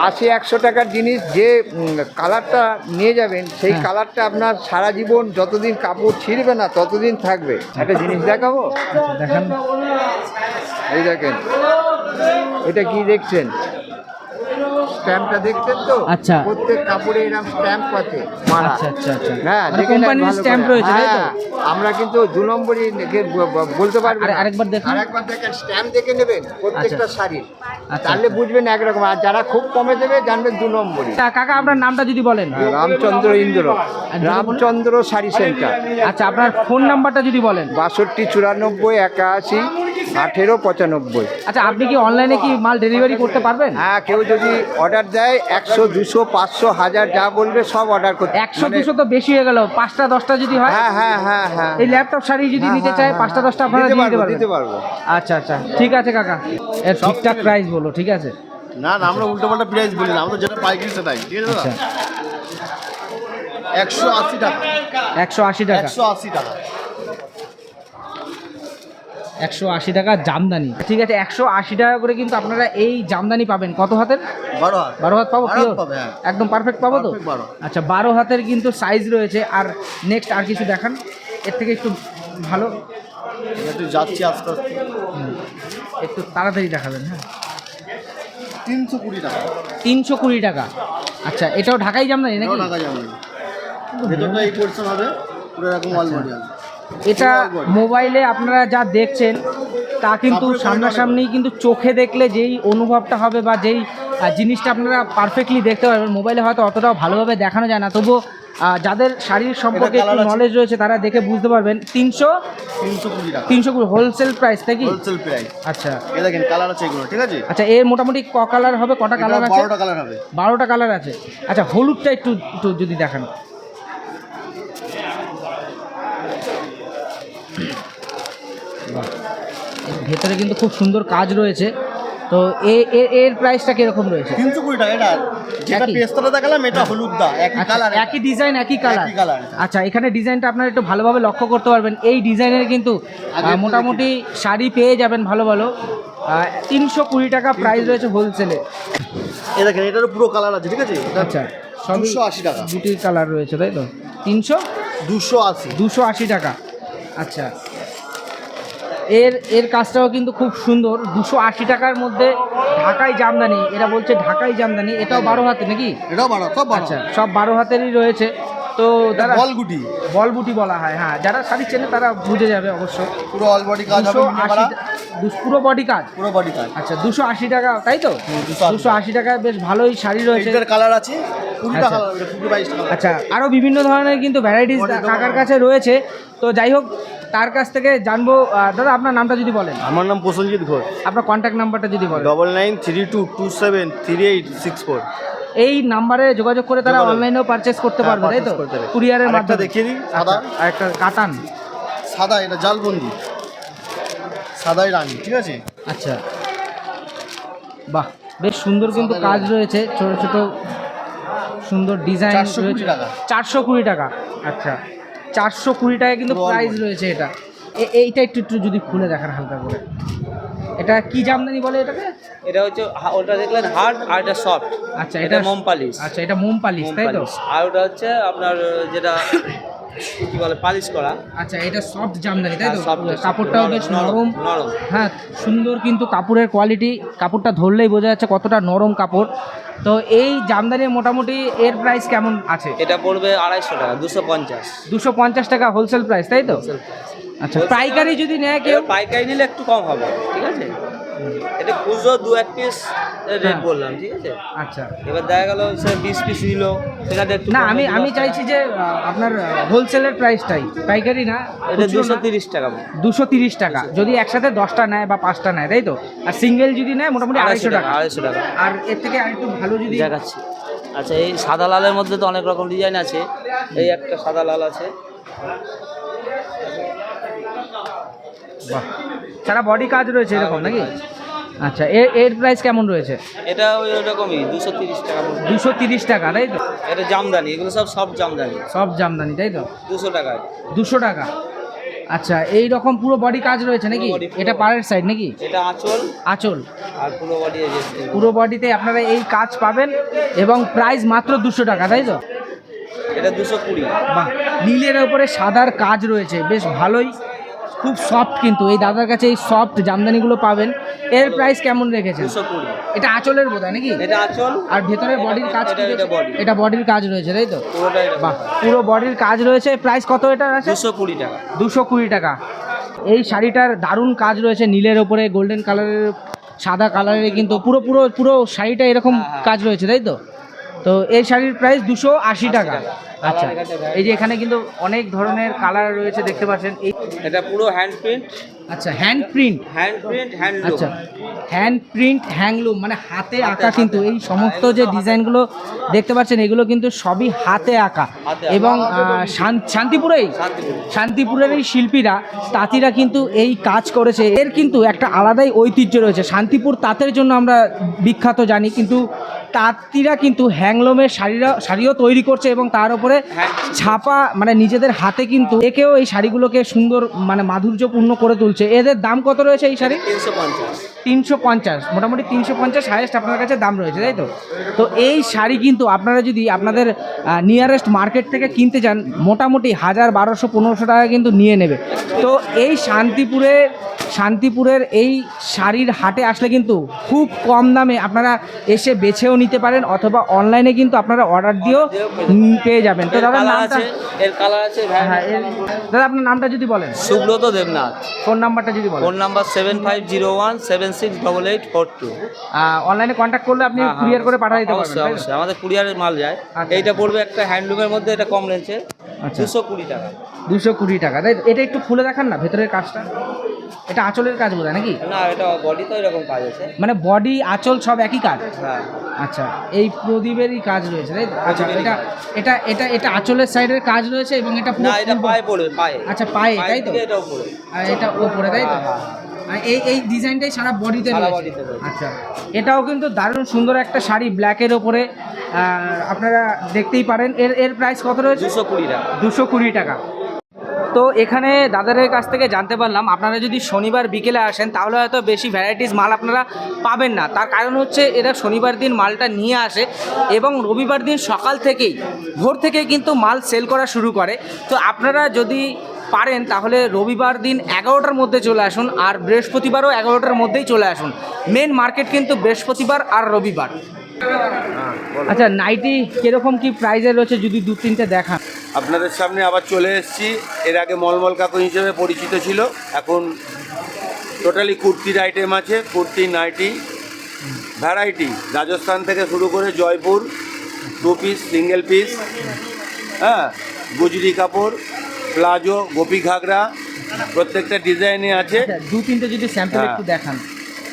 80-100 টাকার জিনিস, যে কালারটা নিয়ে যাবেন সেই হ্যাঁ। কালারটা আপনার সারা জীবন, যতদিন কাপড় ছিঁড়বে না ততদিন থাকবে। একটা জিনিস দেখাবো, দেখান। এই দেখেন, এটা কি দেখছেন? স্ট্যাম্পটা দেখছেন তো? আচ্ছা। প্রত্যেক কাপড়ে এরকম স্ট্যাম্প আছে মারা। আচ্ছা আচ্ছা আচ্ছা। হ্যাঁ, মানে দেখে নেন কোম্পানির ভালো স্ট্যাম্প করে। রয়েছে, তাই তো? হ্যাঁ, আমরা কিন্তু 2 নম্বরই বলতে পারবো না। আরেকবার দেখুন। আরেকবার দেখেন, স্ট্যাম্প দেখে নেবেন প্রত্যেকটা আচ্ছা। শাড়ির, আচ্ছা। তাহলে বুঝবেন একরকম। আর যারা খুব কমে দেবে জানবেন 2 নম্বরই। তা কাকা, আপনার নামটা যদি বলেন। রামচন্দ্র ইন্দ্র, রামচন্দ্র শাড়ি সেন্টার। আচ্ছা, আপনার ফোন নাম্বারটা যদি বলেন। 62 94 81 18 95। আচ্ছা, আপনি কি অনলাইনে কি মাল ডেলিভারি করতে পারবেন? হ্যাঁ, কেউ যদি অর্ডার দেয় 100 200 500 1000 যা বলবে সব অর্ডার করতে। 100-200 তো বেশি হয়ে গেল, 5টা-10টা যদি হয়। হ্যাঁ হ্যাঁ হ্যাঁ হ্যাঁ, এই ল্যাপটপ শাড়ি যদি নিতে চায় 5টা-10টা আপনারা দিয়ে দিতে পারবেন? দিতে পারবো। আচ্ছা আচ্ছা, ঠিক আছে কাকা, এর ঠিকঠাক প্রাইস বলো, ঠিক আছে? না না, আমরা উল্টোপাল্টা প্রাইস বলি না, আমরা যেটা পাইকারি সেটাই, ঠিক আছে আচ্ছা, দাদা? 180 টাকা, 180 টাকা। 180 টাকা। 180 টাকা জামদানি, ঠিক আছে। 180 টাকা করে কিন্তু আপনারা এই জামদানি পাবেন। কত হাতের? 12 হাত। 12 হাত পাবো? 12 পিওর হাত পাবে, হ্যাঁ। একদম পারফেক্ট পাবো তো? Perfect 12। আচ্ছা, 12 হাতের কিন্তু সাইজ রয়েছে। আর নেক্সট আর কিছু দেখান এর থেকে একটু ভালো, এটা তুই যাচ্ছি আস্তে আস্তে। একটু তাড়াতাড়ি দেখাবেন। হ্যাঁ, 320 টাকা। 320 টাকা। আচ্ছা, এটাও ঢাকাই জামদানি নাকি? এটাও টাকা যাবে। ভেতরটা এই পোর্শন হবে, পুরো এরকম ওয়াল বডি হবে। এটা মোবাইলে আপনারা যা দেখছেন তা কিন্তু সামনাসামনি কিন্তু চোখে দেখলে যেই অনুভবটা হবে বা যেই জিনিসটা আপনারা পারফেক্টলি দেখতে পারবেন, মোবাইলে হয়তো অতটাও ভালোভাবে দেখানো যায় না। তবুও যাদের শাড়ির সম্পর্কে একটু নলেজ রয়েছে তারা দেখে বুঝতে পারবেন। 320 টাকা। 320 হোলসেল প্রাইস নাকি? Wholesale price. আচ্ছা এই দেখেন কালার আছে এগুলো, ঠিক আছে? আচ্ছা, এর মোটামুটি ক কালার হবে? কটা কালার আছে? 12টা কালার হবে। 12টা কালার আছে। আচ্ছা, হলুদটা একটু একটু যদি দেখান। বাহ, এর ভেতরে কিন্তু খুব সুন্দর কাজ রয়েছে। তো এর প্রাইসটা কিরকম রয়েছে? 320 টাকা। এটা যেটা একই? পেস্তাটা দেখালাম এটা হলুদ দা, একই আচ্ছা, কালার, একই ডিজাইন, একই কালার। একই কালার। আচ্ছা, এখানে ডিজাইনটা আপনারা একটু ভালোভাবে লক্ষ্য করতে পারবেন। এই ডিজাইনের কিন্তু আগে একটু মোটামুটি শাড়ি পেয়ে যাবেন ভালো ভালো। 320 টাকা প্রাইস রয়েছে হোলসেলে। এই দেখেন এটারও পুরো কালার আছে, ঠিক আছে? এটা আচ্ছা, সবই 280 টাকা। বুটির কালার রয়েছে তাই তো? 280। 280 টাকা। আচ্ছা, এর কাজটাও কিন্তু খুব সুন্দর। 280 টাকার মধ্যে ঢাকাই জামদানি, এরা বলছে ঢাকাই জামদানি। এটাও 12 হাতে নাকি? এটাও 12, সব 12। আচ্ছা, সব 12 হাতেরই রয়েছে। তো দাদা বলগুটি, বলবুটি বলা হয়, হ্যাঁ, যারা শাড়ি চেনে তারা বুঝে যাবে অবশ্য। পুরো অল বডি কাজ হবে, 280 পুরো বডি কাজ। পুরো বডি কাজ। আচ্ছা, 280 টাকা তাই তো? 280 টাকায় বেশ ভালোই শাড়ি রয়েছে। এটার কালার আছে 20টা আচ্ছা। কালার, 22টা কালার। আচ্ছা, আরও বিভিন্ন ধরনের কিন্তু ভ্যারাইটিস কাকার কাছে রয়েছে। তো যাই হোক, তার কাছ থেকে জানবো। দাদা আপনার নামটা যদি বলেন। আমার নাম প্রসেনজিৎ ঘোষ। আপনার কন্ট্যাক্ট নাম্বারটা যদি বলেন। 9932273864। এই নাম্বারে যোগাযোগ করে তারা অনলাইনেও পারচেস করতে পারবে তাই তো? কুরিয়ারের মাধ্যমে। দেখিয়ে দিই সাদা, আর একটা কাটান সাদা, এটা জালবন্দি সাদাই রানী, ঠিক আছে? আচ্ছা, বাহ, বেশ সুন্দর কিন্তু কাজ রয়েছে, ছোট ছোট সুন্দর ডিজাইন 420 রয়েছে। টাকা। 420 টাকা। আচ্ছা, 420 টাকা কিন্তু প্রাইস রয়েছে এটা। এইটা একটু একটু যদি খুলে দেখান হালকা করে। এটা কি জামদানি বলে এটাকে? এটা হচ্ছে ওটা দেখলেন হার্ড, আর এটা সফট। আচ্ছা, এটা মোম পালিশ। আচ্ছা, এটা মোম পালিশ তাই তো? আর ওটা হচ্ছে আপনার যেটা কি বলে পালিশ করা। আচ্ছা, এটা সফট জামদানি তাই তো? হ্যাঁ, soft, কাপড়টাও বেশ নরম। নরম। হ্যাঁ, সুন্দর কিন্তু কাপড়ের কোয়ালিটি, কাপড়টা ধরলেই বোঝা যাচ্ছে কতটা নরম কাপড়। তো এই জামদানির মোটামুটি এর প্রাইস কেমন আছে? এটা পড়বে 250 টাকা, 250। 250 টাকা হোলসেল প্রাইস তাই তো? আচ্ছা, পাইকারি যদি নেয় কেউ? পাইকারি নিলে একটু কম হবে, ঠিক আছে? এটা খুচরো 2-1 পিস রেট হ্যাঁ। বললাম, ঠিক আছে? আচ্ছা, এবার দেখা গেল সে 20 পিস নিল, সেটাতে একটু না কম আমি হবে, আমি 10 চাইছি যে আপনার হোলসেলের প্রাইসটাই, পাইকারি না। এটা খুচরো না। 230 টাকা। 230 টাকা যদি একসাথে 10টা নেয় বা 5টা নেয় তাই তো? আর সিঙ্গেল যদি নেয় মোটামুটি 250 টাকা। 250 টাকা আর এর থেকে আরেকটু ভালো যদি দেখাচ্ছি। আচ্ছা, এই সাদা লালের মধ্যে তো অনেক রকম ডিজাইন আছে। এই একটা সাদা লাল আছে। বাহ, সারা বডি কাজ রয়েছে এরকম নাকি? আচ্ছা, এর প্রাইস কেমন রয়েছে? এটা ওই রকমই 230 টাকা পড়বে। 230 টাকা তাই তো? এটা জামদানি, এগুলো সব জামদানি। সব জামদানি তাই তো? 200 টাকায়। 200 টাকা। আচ্ছা, এই রকম পুরো বডি কাজ রয়েছে নাকি? পুরো body, পুরো এটা পাড়ের সাইড নাকি? এটা আঁচল আঁচল। আর পুরো বডি। পুরো বডিতে আপনারা এই কাজ পাবেন এবং প্রাইস মাত্র 200 টাকা তাই তো? এটা 220। বাহ, নীলের ওপরে সাদার কাজ রয়েছে, বেশ ভালোই, খুব সফট। কিন্তু এই দাদার কাছে এই সফট জামদানিগুলো পাবেন। এর প্রাইস কেমন রেখেছেন? 220। এটা আঁচলের বোধহয় নাকি? এটা আঁচল আর ভেতরে বডির কাজ কি এটা রয়েছে? body। এটা বডির কাজ রয়েছে তাই তো? পুরোটা এটা বাহ, পুরো বডির কাজ রয়েছে। প্রাইস কত এটা আছে? 220 টাকা। 220 টাকা। এই শাড়িটার দারুণ কাজ রয়েছে, নীলের ওপরে গোল্ডেন কালারের, সাদা কালারের, কিন্তু পুরো পুরো পুরো শাড়িটা এরকম কাজ রয়েছে তাই তো? তো এই শাড়ির প্রাইস 280 টাকা। আচ্ছা, এই যে এখানে কিন্তু অনেক ধরনের কালার রয়েছে দেখতে পাচ্ছেন। এই এটা পুরো হ্যান্ড প্রিন্ট। আচ্ছা, হ্যান্ড প্রিন্ট। হ্যান্ডলুম। আচ্ছা, হ্যান্ড প্রিন্ট হ্যাংলুম, মানে হাতে আঁকা। কিন্তু এই সমস্ত যে ডিজাইনগুলো দেখতে পাচ্ছেন এগুলো কিন্তু সবই হাতে আঁকা। এবং শান্তিপুরের এই শিল্পীরা, তাঁতিরা কিন্তু এই কাজ করেছে। এর কিন্তু একটা আলাদাই ঐতিহ্য রয়েছে। শান্তিপুর তাঁতের জন্য আমরা বিখ্যাত জানি, কিন্তু তাঁতিরা কিন্তু হ্যাংলুমের শাড়িও তৈরি করছে এবং তার উপরে ছাপা, মানে নিজেদের হাতে কিন্তু একেও এই শাড়িগুলোকে সুন্দর, মানে মাধুর্যপূর্ণ করে তুলছে। এদের দাম কত রয়েছে এই শাড়ি? 350। 350, মোটামুটি 350 হাইয়েস্ট আপনার কাছে দাম রয়েছে তাই তো? তো এই শাড়ি কিন্তু আপনারা যদি আপনাদের নিয়ারেস্ট মার্কেট থেকে কিনতে যান, মোটামুটি 1000, 1200, 1500 টাকা কিন্তু নিয়ে নেবে। তো এই শান্তিপুরের এই শাড়ির হাটে আসলে কিন্তু খুব কম দামে আপনারা এসে বেছেও নিতে পারেন, অথবা অনলাইনে কিন্তু আপনারা অর্ডার দিয়েও পেয়ে যাবেন। তো দাদার নামটা? এর কালার আছে। হ্যাঁ, দাদা আপনার নামটা যদি বলেন। সুব্রত দেবনাথ। ফোন নাম্বারটা যদি বলেন। Phone number 7501768842। অনলাইনে কন্ট্যাক্ট করলে আপনি কুরিয়ার করে পাঠিয়ে দিতে পারবেন। অবশ্যই অবশ্যই, আমাদের কুরিয়ারের মাল যায়। এইটা পড়বে একটা হ্যান্ডলুমের মধ্যে, এটা কম রেঞ্জের, 220 টাকা। 220 টাকা তাই তো? এটা একটু খুলে দেখান না ভেতরের কাজটা। এটা আঁচলের কাজ বোধ হয় নাকি? না, এটা বডি তো এরকম কাজ আছে। মানে বডি আঁচল সব একই কাজ? হ্যাঁ। আচ্ছা, এই প্রদীপেরই কাজ রয়েছে তাই তো? আচ্ছা, এটা আঁচলের সাইডের কাজ রয়েছে এবং এটা পুরো না, এটা পায়ে পড়বে, পায়ে। আচ্ছা, পায়ে তাই তো? এটা উপরে। আর এটা উপরে তাই তো? আর এই ডিজাইনটাই সারা বডিতে সারা রয়েছে? বডিতে রয়েছে। আচ্ছা, এটাও কিন্তু দারুণ সুন্দর একটা শাড়ি, ব্ল্যাকের ওপরে। আপনারা দেখতেই পারেন। এর প্রাইস কত রয়েছে? 220 টাকা। 220 টাকা। তো তো এখানে দাদাদের কাছ থেকে জানতে পারলাম আপনারা যদি শনিবার বিকেলে আসেন তাহলে হয়তো বেশি ভ্যারাইটিস মাল আপনারা পাবেন না। তার কারণ হচ্ছে এরা শনিবার দিন মালটা নিয়ে আসে এবং রবিবার দিন সকাল থেকেই ভোর থেকেই কিন্তু মাল সেল করা শুরু করে। তো আপনারা যদি পারেন তাহলে রবিবার দিন 11টার মধ্যে চলে আসুন, আর বৃহস্পতিবারও 11টার মধ্যেই চলে আসুন। মেন মার্কেট কিন্তু বৃহস্পতিবার আর রবিবার। আচ্ছা, নাইটি কিরকম কি প্রাইজের রয়েছে যদি 2-3টে দেখান। আপনাদের সামনে আবার চলে এসেছি। এর আগে মলমল কাকু হিসেবে পরিচিত ছিল, এখন টোটালি কুর্তির আইটেম আছে, কুর্তি নাইটি ভ্যারাইটি, রাজস্থান থেকে শুরু করে জয়পুর, 2 পিস সিঙ্গেল পিস, হ্যাঁ, গুজরি কাপড়, প্লাজো, গোপী ঘাগরা, প্রত্যেকটা ডিজাইনে আছে। 2-3টে যদি স্যাম্পল একটু দেখান।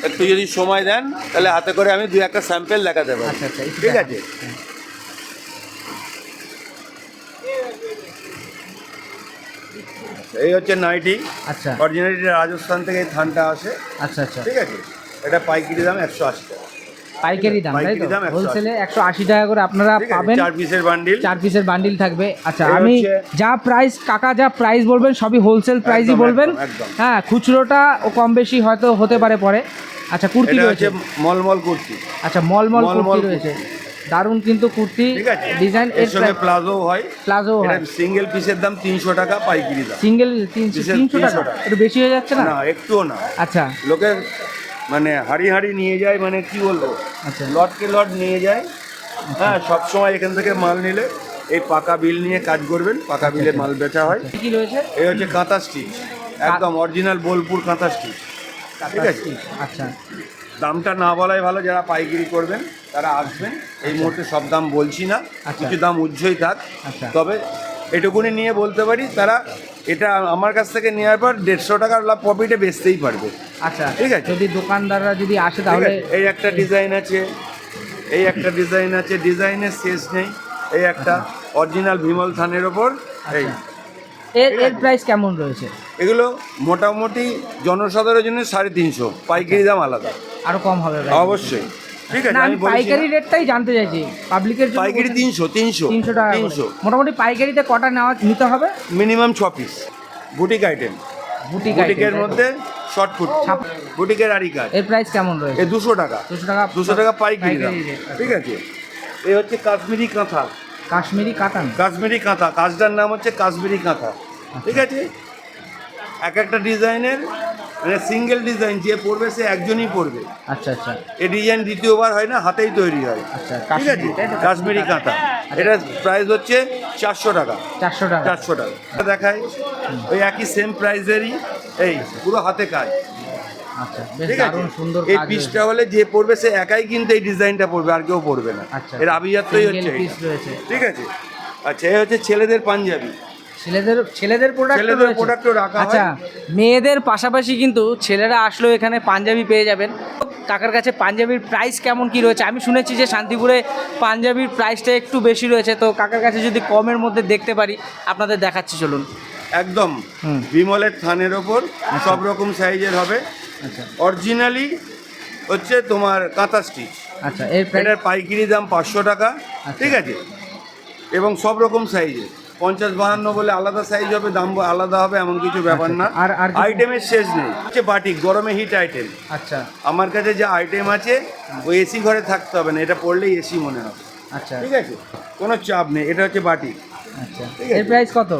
একটু যদি সময় দেন তাহলে হাতে করে আমি 2-1টা স্যাম্পল দেখাতে পারি। আচ্ছা আচ্ছা, একটু ঠিক দেখান। আছে, এই হচ্ছে নাইটি। আচ্ছা অরিজিনালি রাজস্থান থেকে এই থানটা আসে। আচ্ছা আচ্ছা, ঠিক আছে, এটা পাইকারি দাম 180 টাকা। পাইকারি দাম, তাই পাইকারি তো? দাম 180 হোলসেলে 180 টাকা করে আপনারা ঠিক আছে, পাবেন। 4 পিসের বান্ডিল, 4 পিসের বান্ডিল থাকবে। আচ্ছা, এই আমি হচ্ছে- যা প্রাইস কাকা যা প্রাইস বলবেন সবই হোলসেল প্রাইসই একদম, বলবেন। একদম, একদম। হ্যাঁ, খুচরোটা ও কম বেশি হয়তো হতে পারে পরে। আচ্ছা, কুর্তি এটা রয়েছে। হচ্ছে মলমল কুর্তি। আচ্ছা, মলমল মলমল কুর্তি কুর্তি। রয়েছে, দারুণ কিন্তু কুর্তি ঠিক আছে, ডিজাইন। এর সঙ্গে প্লাজো হয়। প্লাজো এটা সিঙ্গেল পিসের দাম 300 টাকা, পাইকারি দাম। সিঙ্গেল পিসের 300 টাকা, 300 টাকা। একটু বেশি হয়ে যাচ্ছে না? না, একটুও না। আচ্ছা লোকে মানে হাড়ি হাড়ি নিয়ে যায়, মানে কি বলবো, আচ্ছা লটকে লট নিয়ে যায়। হ্যাঁ, সব সময় এখান থেকে মাল নিলে এই পাকা বিল নিয়ে কাজ করবেন, পাকা বিলের মাল বেচা হয়। কি কি রয়েছে? এই হচ্ছে কাঁথা স্টিচ, একদম অরিজিনাল বোলপুর কাঁথা স্টিচ। ঠিক আছে, আচ্ছা দামটা না বলাই ভালো, যারা পাইকারি করবেন তারা আসবেন। এই মুহূর্তে সব দাম বলছি না, আচ্ছা। কিছু দাম উজ্জ্বই থাক। আচ্ছা। তবে এটুকুনি নিয়ে বলতে পারি, তারা এটা আমার কাছ থেকে নেওয়ার পর 150 টাকার লাভ প্রফিটে বেচতেই পারবে। আচ্ছা, ঠিক আছে। যদি দোকানদাররা যদি আসে ঠিক তাহলে আছে, এই একটা ডিজাইন আছে, এই একটা ডিজাইন আছে, ডিজাইনের শেষ নেই। এই একটা অরিজিনাল বিমল থানের ওপর। এই এর প্রাইস কেমন রয়েছে? এগুলো মোটামুটি জনসাধারণের জন্য 350, পাইকারি দাম আলাদা, আরো কম হবে ভাই? অবশ্যই। ঠিক আছে, না, আমি আমি বলছি পাইকারি না। রেটটাই জানতে চাইছি পাবলিকের জন্য। পাইকারি 300 300 টাকা করে। 300 মোটামুটি পাইকারিতে কটা নিতে হবে? Minimum 6 piece. Boutique item, boutique বুটিকের আইটেম, মধ্যে শর্ট ফুট, ছাপ- বুটিকের আড়ি কাজ। এর প্রাইস কেমন রয়েছে? এ 200 টাকা, 200 টাকা 200 টাকা পাইকারি দাম। rate, আচ্ছা। ঠিক আছে, এই হচ্ছে কাশ্মীরি কাঁথা, কাশ্মীরি কাতান। কাশ্মীরি কাঁথা, কাজটার নাম হচ্ছে কাশ্মীরি কাঁথা। ঠিক আছে, এক একটা ডিজাইনের মানে সিঙ্গেল ডিজাইন যে পড়বে সে একজনই পড়বে। আচ্ছা আচ্ছা এই ডিজাইন দ্বিতীয়বার হয় না, হাতেই তৈরি হয়। আচ্ছা, ঠিক আছে, কাশ্মীরি, তাই তো? কাশ্মীরি কাঁথা, এটা প্রাইস হচ্ছে 400 টাকা। 400 টাকা। 400 টাকা দেখায়, ওই একই সেম প্রাইসেরই, এই পুরো হাতে কাজ। আচ্ছা, বেশ ঠিক আছে, দারুণ সুন্দর এই কাজ পিসটা রয়েছে। হলে যে পড়বে সে একাই কিন্তু এই ডিজাইনটা পড়বে, আর কেউ পড়বে না। আচ্ছা, এর আভিজাত্যই single হচ্ছে piece এইটা। রয়েছে। ঠিক আছে, আচ্ছা, এই হচ্ছে ছেলেদের পাঞ্জাবি। ছেলেদের প্রোডাক্ট ছেলেদের প্রোডাক্টও রাখা হয়। আচ্ছা, মেয়েদের পাশাপাশি কিন্তু ছেলেরা আসলেও এখানে পাঞ্জাবি পেয়ে যাবেন। কাকার কাছে পাঞ্জাবির প্রাইস কেমন কি রয়েছে? আমি শুনেছি যে শান্তিপুরে পাঞ্জাবির প্রাইসটা একটু বেশি রয়েছে, তো কাকার কাছে যদি কমের মধ্যে দেখতে পারি আপনাদের দেখাচ্ছি, চলুন। একদম হুম। বিমলের থানের ওপর সব রকম সাইজের হবে। আচ্ছা অরিজিনালি হচ্ছে তোমার কাঁথা স্টিচ। আচ্ছা, এর প্রাইস এটার পাইকারি দাম 500 টাকা। ঠিক আছে, এবং সব রকম সাইজের, 50-52 বলে আলাদা সাইজ হবে, দাম আলাদা হবে, এমন কিছু ব্যাপার না। আর কিছু? আইটেমের শেষ নেই। হচ্ছে বাটিক, গরমে হিট আইটেম। আচ্ছা আমার কাছে যে আইটেম আছে ওই এসি ঘরে থাকতে হবে না, এটা পড়লেই এসি মনে হবে। আচ্ছা ঠিক আছে, কোনো চাপ নেই। এটা হচ্ছে বাটিক, আচ্ছা, ঠিক আছে। এর প্রাইস কত?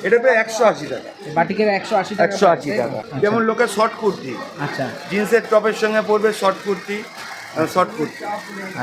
এটা প্রায় 180 টাকা। বাটিকের 180 টাকা। 180 টাকা। যেমন লোকের শর্ট কুর্তি, আচ্ছা জিন্সের টপের সঙ্গে পরবে শর্ট কুর্তি, শর্ট কুর্তি।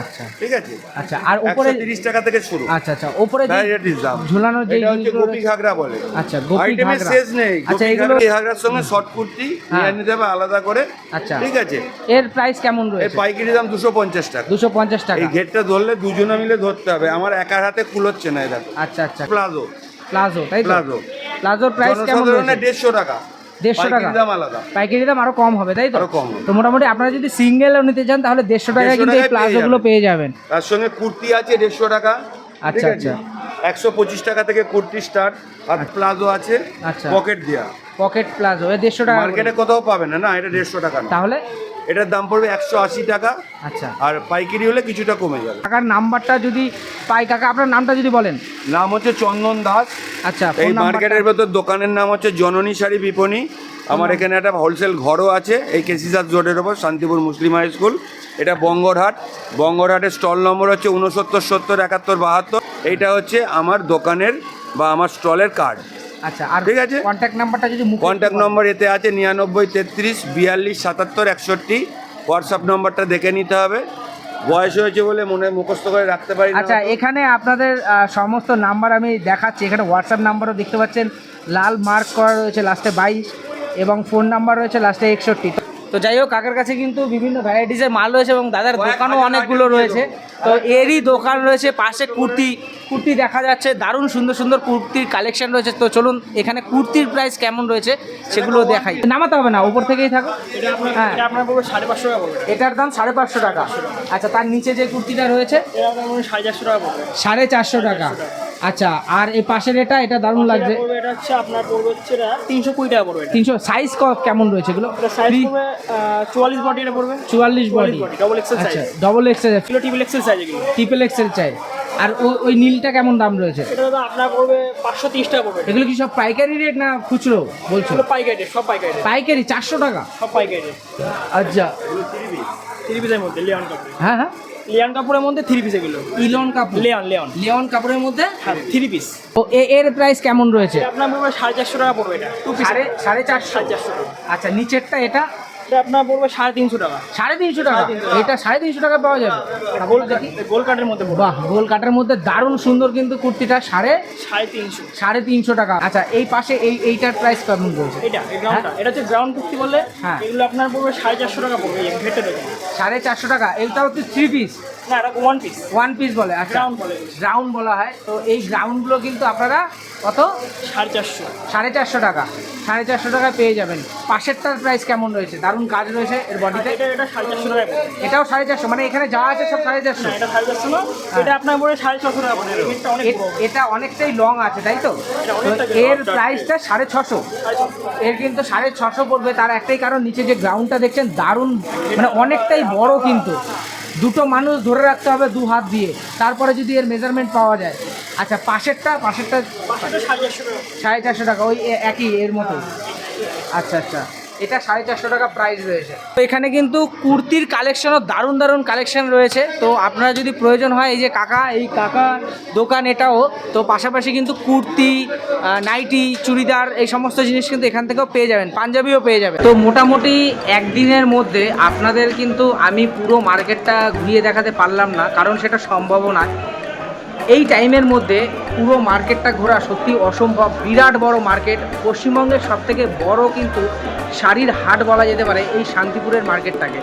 আচ্ছা ঠিক আছে, আচ্ছা, আর উপরে 130 টাকা থেকে শুরু। আচ্ছা আচ্ছা, উপরে যে ভ্যারাইটিস দাম। ঝুলানো যে এটা হচ্ছে জিনিসগুলো গোপী ঘাগরা বলে। আচ্ছা, গোপী আইটেমের ঘাগরা। শেষ নেই। আচ্ছা, গোপী এগুলো ঘাগরা, ঘাগরার সঙ্গে শর্ট কুর্তি হ্যাঁ। নিয়ে নিতে হবে আলাদা করে। আচ্ছা, ঠিক আছে, এর প্রাইস কেমন এর রয়েছে? পাইকারি দাম 250 টাকা। 250 টাকা। এই ঘেরটা ধরলে দুজনে মিলে ধরতে হবে, আমার একার হাতে কুলোচ্ছে না। এই দেখো আচ্ছা আচ্ছা, প্লাজো, প্লাজো, তাই তো? প্লাজো প্লাজোর প্রাইস কেমন জনসাধারণের রয়েছে? 150 টাকা। 150 টাকা। পাইকারি দাম আলাদা। পাইকারি দাম আরো কম হবে, তাই তো? আরো কম হবে। তো মোটামুটি আপনারা যদি সিঙ্গেলও নিতে চান তাহলে 150 টাকায় 150 কিন্তু এই টাকায় পেয়ে প্লাজোগুলো যাবেন। পেয়ে যাবেন। তার সঙ্গে কুর্তি আছে 150 টাকা। আচ্ছা, ঠিক আছে? আচ্ছা। 125 টাকা থেকে কুর্তি স্টার্ট। আর প্লাজো আছে আচ্ছা। পকেট দেওয়া। পকেট প্লাজো এ 150 টাকা করে। মার্কেটে কোথাও পাবে না, না এটা 150 টাকা না। তাহলে এটার দাম পড়বে 180 টাকা, আচ্ছা, আর পাইকারি হলে কিছুটা কমে যাবে। কাকার নাম্বারটা যদি পাই, কাকা আপনার নামটা যদি বলেন। নাম হচ্ছে চন্দন দাস। আচ্ছা, এই ফোন নাম্বারটা? মার্কেটের ভেতর দোকানের নাম হচ্ছে জননী শাড়ি বিপণী। আমার এখানে একটা হোলসেল ঘরও আছে এই কেসিসার রোডের ওপর, শান্তিপুর মুসলিম হাই স্কুল। এটা বঙ্গরহাটের স্টল নম্বর হচ্ছে 69 70 71 72। এইটা হচ্ছে আমার দোকানের বা আমার স্টলের কার্ড। আচ্ছা, আর ঠিক আছে। কন্ট্যাক্ট নাম্বারটা যদি কন্ট্যাক্ট নম্বর এতে আছে 99 33 42 77 61। হোয়াটসঅ্যাপ নম্বরটা দেখে নিতে হবে। বয়স হয়েছে বলে মনে মুখস্থ করে রাখতে পারি না। আচ্ছা, এখানে আপনাদের সমস্ত নাম্বার আমি দেখাচ্ছি। এখানে হোয়াটসঅ্যাপ নাম্বারও দেখতে পাচ্ছেন, লাল মার্ক করা রয়েছে লাস্টে 22, এবং ফোন নাম্বার রয়েছে লাস্টে 61। তো যাই হোক, কাকার কাছে কিন্তু বিভিন্ন ভ্যারাইটিসের মাল রয়েছে এবং দাদার দোকানও অনেকগুলো রয়েছে। তো এরই দোকান রয়েছে পাশে, কুর্তি দেখা যাচ্ছে, দারুণ সুন্দর সুন্দর কুর্তির কালেকশন রয়েছে। তো চলুন, এখানে কুর্তির প্রাইস কেমন রয়েছে সেগুলো দেখাই। নামাতে হবে না, উপর থেকেই থাকো। হ্যাঁ, আপনার পড়বে 550 টাকা পড়বে। এটার দাম 550 টাকা। আচ্ছা, তার নিচে যে কুর্তিটা রয়েছে এটা আপনার 450 টাকা পড়বে। 450 টাকা। আচ্ছা, আর এই পাশের এটা দারুণ লাগছে। এটা হচ্ছে আপনার পড়বে হচ্ছে 320 টাকা পড়বে। 300। সাইজ কেমন রয়েছে এগুলো? এটা সাইজ পড়বে 44 বডি এটা পড়বে। 44 বডি, ডাবল এক্সেল সাইজ। আচ্ছা, double XL, kilo triple XL size এগুলো। ট্রিপল এক্সেল চাই। আর ওই নীলটা কেমন দাম রয়েছে? এটা দাদা আপনার পড়বে 530 টাকা পড়বে। এগুলো কি সব পাইকারি রেট না খুচরো বলছো? এগুলো পাইকারি, সব পাইকারি। পাইকারি 400 টাকা। সব পাইকারি। আচ্ছা, 3 পিসের মধ্যে লিওন কাপড়। হ্যাঁ হ্যাঁ, লিওন কাপড়ের মধ্যে 3 পিস এগুলো। ইলন কাপড়, লিওন কাপড়ের মধ্যে 3 পিস। তো এর প্রাইস কেমন রয়েছে? আপনার পড়বে 450 টাকা পড়বে এটা। 2 পিস 450 টাকা। আচ্ছা, নিচেরটা এটা এটা আপনার পড়বে 350 টাকা। 350 টাকা। এটা 350 টাকা পাওয়া যাবে? গোল দেখি, গোল কাটের মধ্যে পড়বে। বাহ, গোল কাটার মধ্যে দারুণ সুন্দর কিন্তু কুর্তিটা। 350 350 টাকা। আচ্ছা, এই পাশে এইটার প্রাইস কেমন রয়েছে? এটা এই গ্রাউন্ডটা, এটা হচ্ছে গ্রাউন্ড কুর্তি বলে। হ্যাঁ। এগুলো আপনার পড়বে 450 টাকা পড়বে। এই ঘেটে দেখুন, 450 টাকা। এটা হচ্ছে 3 পিস, না এটা 1 পিস। 1 পিস বলে। আচ্ছা, গ্রাউন্ড বলে। গ্রাউন্ড বলা হয়। তো এই গ্রাউন্ডগুলো কিন্তু আপনারা কত? 450। 450 টাকা। 450 টাকায় পেয়ে যাবেন। পাশেরটার প্রাইস কেমন রয়েছে? দারুণ কাজ রয়েছে এর বডিতে। এটা 450 টাকা পড়বে। এটাও 450, মানে এখানে যা আছে সব 450। না এটা 450 না, এটা আপনার পড়বে 650 টাকা পড়বে। এটা অনেক বড়। এটা অনেকটাই লং আছে, তাই তো? এটা তো অনেকটা এর বড়। প্রাইসটা 650। এর কিন্তু 650 পড়বে। তার একটাই কারণ, নিচে যে গ্রাউন্ডটা দেখছেন দারুণ, মানে অনেকটাই বড় কিন্তু। দুটো মানুষ ধরে রাখতে হবে 2 হাত দিয়ে, তারপরে যদি এর মেজারমেন্ট পাওয়া যায়। আচ্ছা, পাশেরটা 450 টাকা, ওই একই এর মতো। আচ্ছা আচ্ছা, এটা 450 টাকা প্রাইস রয়েছে। তো এখানে কিন্তু কুর্তির কালেকশনও দারুণ দারুণ কালেকশন রয়েছে। তো আপনারা যদি প্রয়োজন হয়, এই যে এই কাকা দোকান এটাও, তো পাশাপাশি কিন্তু কুর্তি, নাইটি, চুড়িদার, এই সমস্ত জিনিস কিন্তু এখান থেকেও পেয়ে যাবেন, পাঞ্জাবিও পেয়ে যাবেন। তো মোটামুটি একদিনের মধ্যে আপনাদের কিন্তু আমি পুরো মার্কেটটা ঘুরিয়ে দেখাতে পারলাম না, কারণ সেটা সম্ভবও না। এই টাইমের মধ্যে পুরো মার্কেটটা ঘোরা সত্যি অসম্ভব। বিরাট বড় মার্কেট, পশ্চিমবঙ্গের সবথেকে বড় কিন্তু শাড়ির হাট বলা যেতে পারে এই শান্তিপুরের মার্কেটটাকে।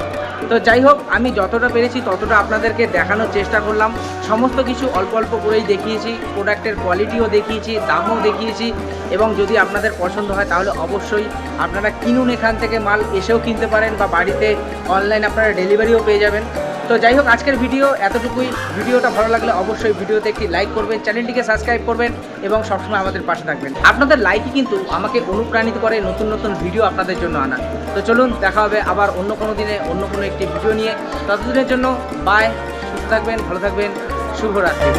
তো যাই হোক, আমি যতটা পেরেছি ততটা আপনাদেরকে দেখানোর চেষ্টা করলাম। সমস্ত কিছু অল্প অল্প করেই দেখিয়েছি, প্রোডাক্টের কোয়ালিটিও দেখিয়েছি, দামও দেখিয়েছি, এবং যদি আপনাদের পছন্দ হয় তাহলে অবশ্যই আপনারা কিনুন এখান থেকে মাল, এসেও কিনতে পারেন, বা বাড়িতে অনলাইন আপনারা ডেলিভারিও পেয়ে যাবেন। তো যাই হোক, আজকের ভিডিও এতটুকুই। ভিডিওটা ভালো লাগলে অবশ্যই ভিডিওতে একটি লাইক করবেন, চ্যানেলটিকে সাবস্ক্রাইব করবেন, এবং সবসময় আমাদের পাশে থাকবেন। আপনাদের লাইকই কিন্তু আমাকে অনুপ্রাণিত করে নতুন নতুন ভিডিও আপনাদের জন্য আনা। তো চলুন, দেখা হবে আবার অন্য কোনো দিনে অন্য কোনো একটি ভিডিও নিয়ে। ততদিনের জন্য বাই, সুস্থ থাকবেন, ভালো থাকবেন, শুভরাত্রি।